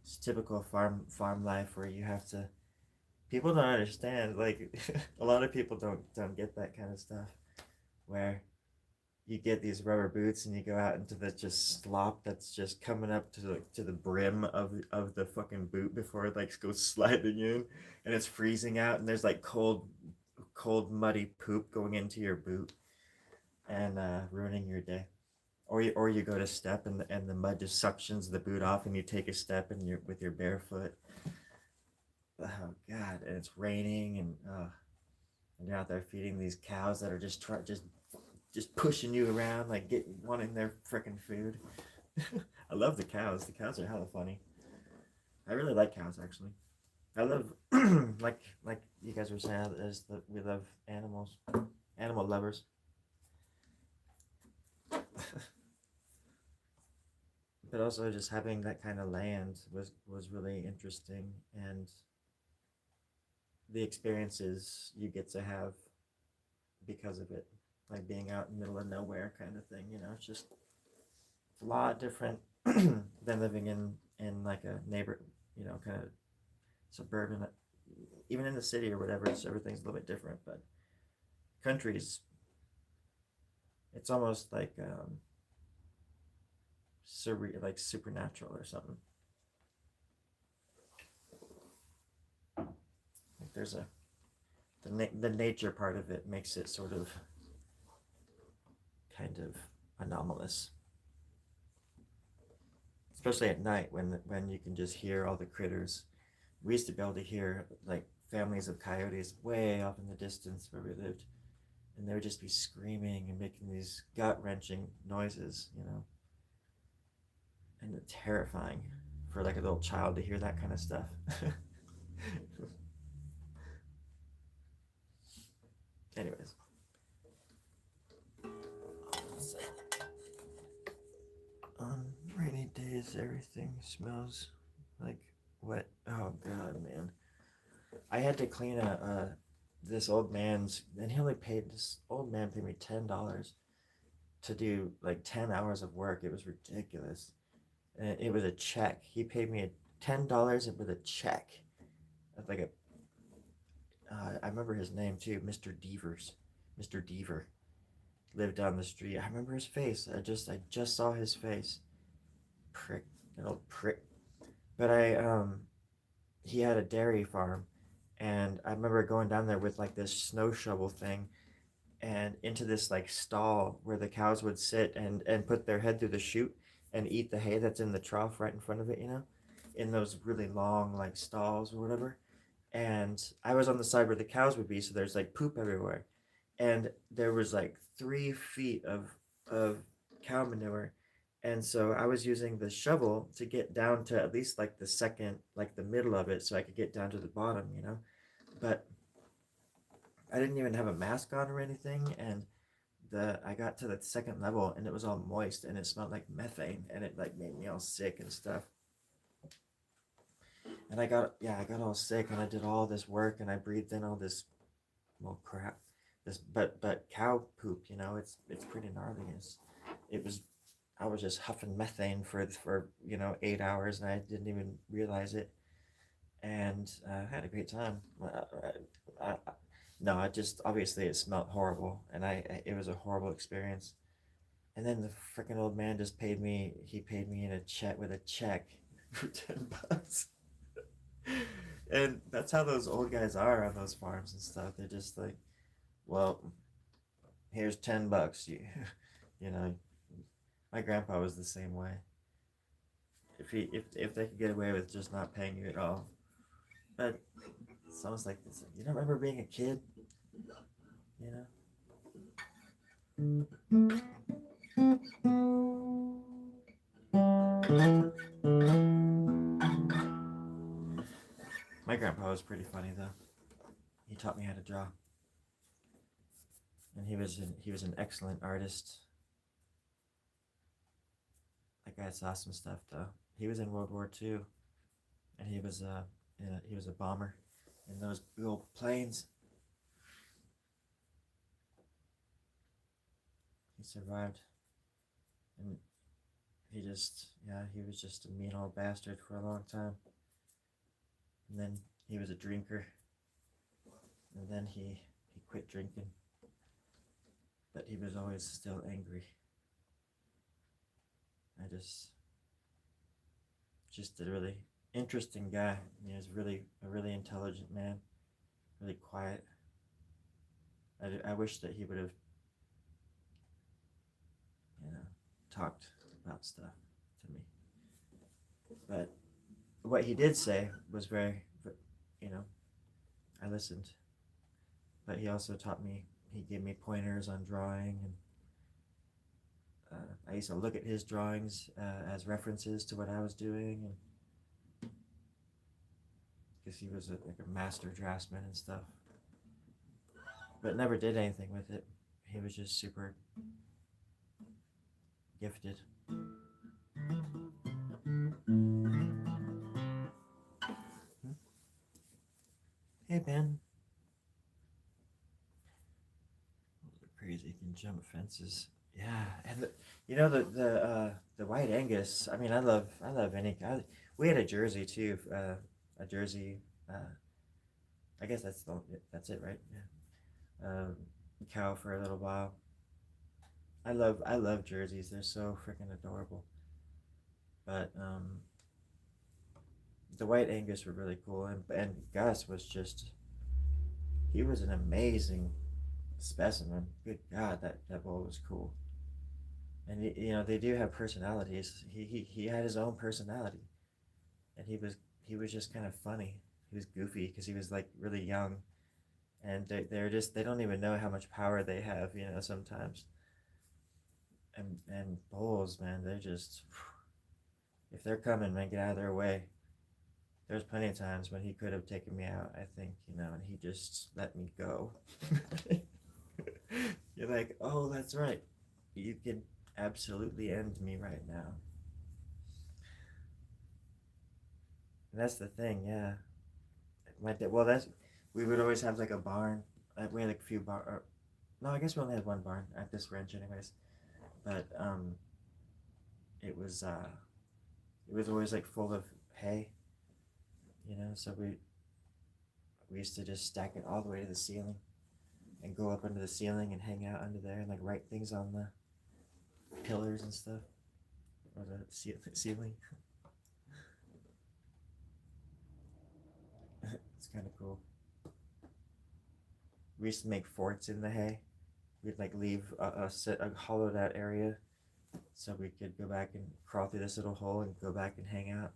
it's typical farm life where you have to. People don't understand, like a lot of people don't get that kind of stuff, where you get these rubber boots and you go out into the just slop that's just coming up to the brim of the fucking boot before it like goes sliding in, and it's freezing out, and there's like cold muddy poop going into your boot and ruining your day. Or you go to step, and the mud just suctions the boot off, and you take a step and you're with your bare foot. Oh god, and it's raining, and you're out there feeding these cows that are just pushing you around, like wanting their freaking food. I love the cows. The cows are hella funny. I really like cows, actually. I love like you guys were saying, we love animals, animal lovers. But also just having that kind of land was really interesting, and the experiences you get to have because of it, like being out in the middle of nowhere kind of thing. It's a lot different than living in like a neighbor, kind of suburban. Even in the city or whatever, everything's a little bit different. But countries, it's almost like like supernatural or something. Like there's the nature part of it makes it sort of kind of anomalous, especially at night when you can just hear all the critters. We used to be able to hear like families of coyotes way off in the distance where we lived, and they would just be screaming and making these gut-wrenching noises, and it's terrifying for like a little child to hear that kind of stuff. Anyways, on rainy days, everything smells like wet. Oh god, man! I had to clean this old man's, and this old man paid me $10 to do like 10 hours of work. It was ridiculous. And it was a check. He paid me $10 with a check. Like I remember his name too, Mr. Devers. Mr. Deaver lived down the street. I remember his face. I just saw his face. Prick, that old prick. But he had a dairy farm, and I remember going down there with like this snow shovel thing, and into this like stall where the cows would sit and put their head through the chute and eat the hay that's in the trough right in front of it, in those really long like stalls or whatever. And I was on the side where the cows would be, so there's like poop everywhere. and there was like 3 feet of cow manure, and so I was using the shovel to get down to at least like the second, like the middle of it, so I could get down to the bottom, you know. But I didn't even have a mask on or anything, and the I got to the second level and it was all moist and it smelled like methane and it like made me all sick and stuff. And I got all sick and I did all this work and I breathed in all this, well, crap, this, but cow poop, you know, it's pretty gnarly. It was, I was just huffing methane for 8 hours and I didn't even realize it. And I had a great time. No, I just, obviously it smelled horrible and it was a horrible experience. And then the freaking old man just paid me. He paid me in a check with a check for $10. And that's how those old guys are on those farms and stuff. They're just like, well, here's $10. You know, my grandpa was the same way. If they could get away with just not paying you at all, but it's almost like this. You don't remember being a kid, you know? My grandpa was pretty funny though. He taught me how to draw, and he was an excellent artist. That guy saw some stuff though. He was in World War II, and he was a bomber in those big old planes. He survived, and he was just a mean old bastard for a long time. And then he was a drinker, and then he quit drinking, but he was always still angry. I just a really interesting guy. He was really a really intelligent man, really quiet. I wish that he would have, you know, talked about stuff to me. But what he did say was very, you know, I listened. But he also taught me. He gave me pointers on drawing, and I used to look at his drawings as references to what I was doing, and because he was like a master draftsman and stuff, but never did anything with it. He was just super gifted. Hey Ben, crazy can jump fences. Yeah, and the white Angus. I mean, I love any. We had a Jersey too. A Jersey. I guess that's it, right? Yeah. Cow for a little while. I love jerseys. They're so freaking adorable. But the white Angus were really cool, and Gus was just, he was an amazing specimen. Good God, that bull was cool. And they do have personalities. He had his own personality, and he was just kind of funny. He was goofy because he was like really young, and they don't even know how much power they have. Sometimes. And bulls, man, they're just, if they're coming, man, get out of their way. There's plenty of times when he could have taken me out, I think, and he just let me go. You're like, oh, that's right. You can absolutely end me right now. And that's the thing, yeah. Well, we would always have like a barn. We had like a few no, I guess we only had one barn at this ranch, anyways. But it was uh, it was always like full of hay, So we used to just stack it all the way to the ceiling, and go up under the ceiling and hang out under there and like write things on the pillars and stuff, or the ceiling. It's kind of cool. We used to make forts in the hay. We'd like leave a hollowed out area so we could go back and crawl through this little hole and go back and hang out.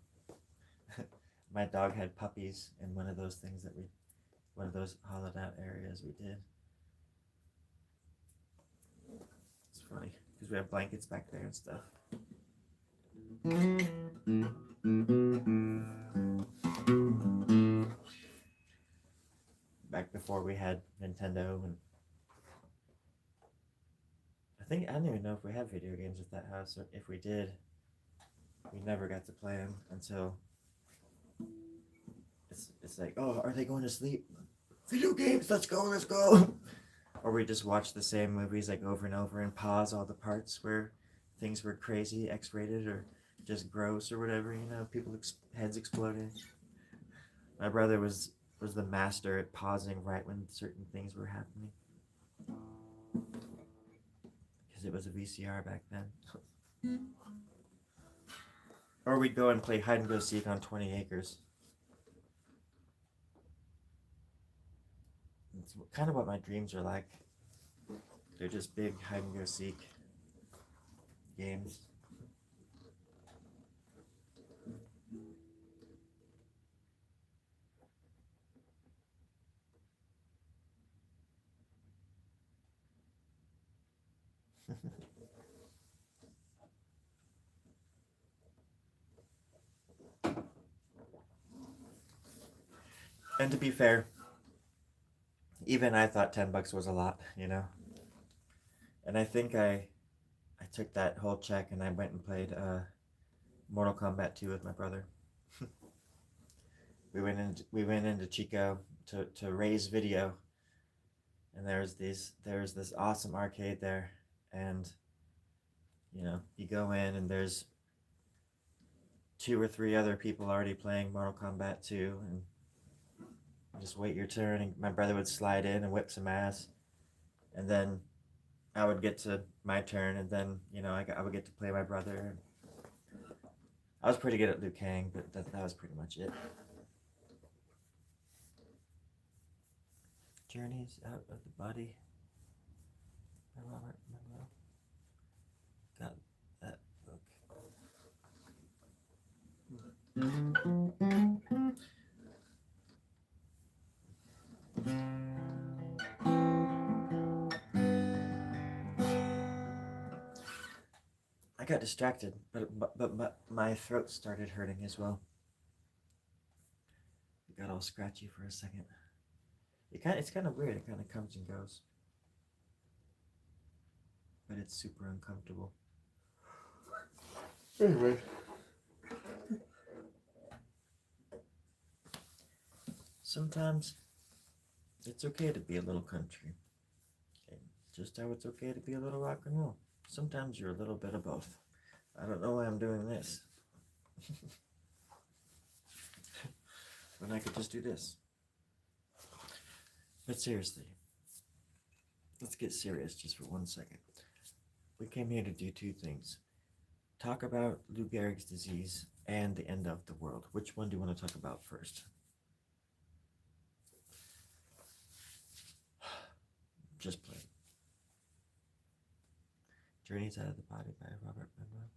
My dog had puppies in one of those hollowed out areas we did. funny because we have blankets back there and stuff. Back before we had Nintendo, and I don't even know if we had video games at that house, or if we did, we never got to play them until it's like, oh, are they going to sleep? Video games, let's go. Or we just watch the same movies like over and over and pause all the parts where things were crazy, X-rated, or just gross or whatever, you know, heads exploding. My brother was the master at pausing right when certain things were happening. Because it was a VCR back then. Or we'd go and play hide and go seek on 20 acres. It's kind of what my dreams are like. They're just big hide and go seek games. And to be fair, even I thought $10 was a lot, you know. And I think I took that whole check and I went and played Mortal Kombat 2 with my brother. we went into Chico to raise video, and there was this awesome arcade there, and you know, you go in and there's 2 or 3 other people already playing Mortal Kombat 2, and you just wait your turn, and my brother would slide in and whip some ass, and then I would get to my turn, and then, you know, I would get to play my brother. I was pretty good at Liu Kang, but that was pretty much it. Journeys Out of the Body by Robert Monroe. Got that book. I got distracted, but my throat started hurting as well. It got all scratchy for a second. It's kind of weird. It kind of comes and goes, but it's super uncomfortable. Anyway, sometimes it's okay to be a little country, okay? Just how it's okay to be a little rock and roll. Sometimes you're a little bit of both. I don't know why I'm doing this. When I could just do this. But seriously, let's get serious just for 1 second. We came here to do 2 things. Talk about Lou Gehrig's disease and the end of the world. Which one do you want to talk about first? Just play. Journeys Out of the Body by Robert Monroe.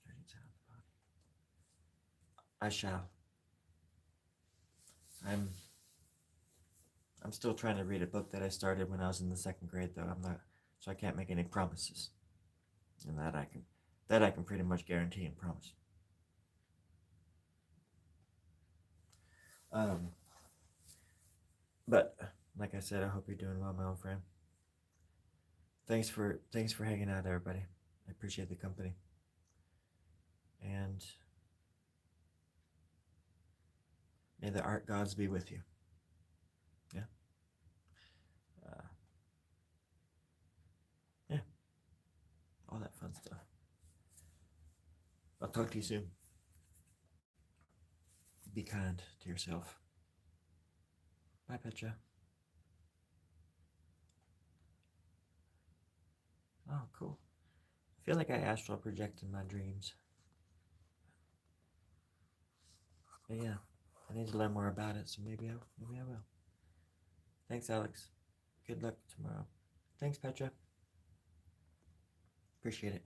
Journeys Out of the Body. I shall. I'm still trying to read a book that I started when I was in the 2nd grade, though. So I can't make any promises. And that I can pretty much guarantee and promise. But like I said, I hope you're doing well, my old friend. Thanks for hanging out, everybody. I appreciate the company. And may the art gods be with you. Yeah. Yeah. All that fun stuff. I'll talk to you soon. Be kind to yourself. Bye, Petra. Oh, cool. I feel like I astral project in my dreams. But yeah, I need to learn more about it, so maybe I will. Thanks, Alex. Good luck tomorrow. Thanks, Petra. Appreciate it.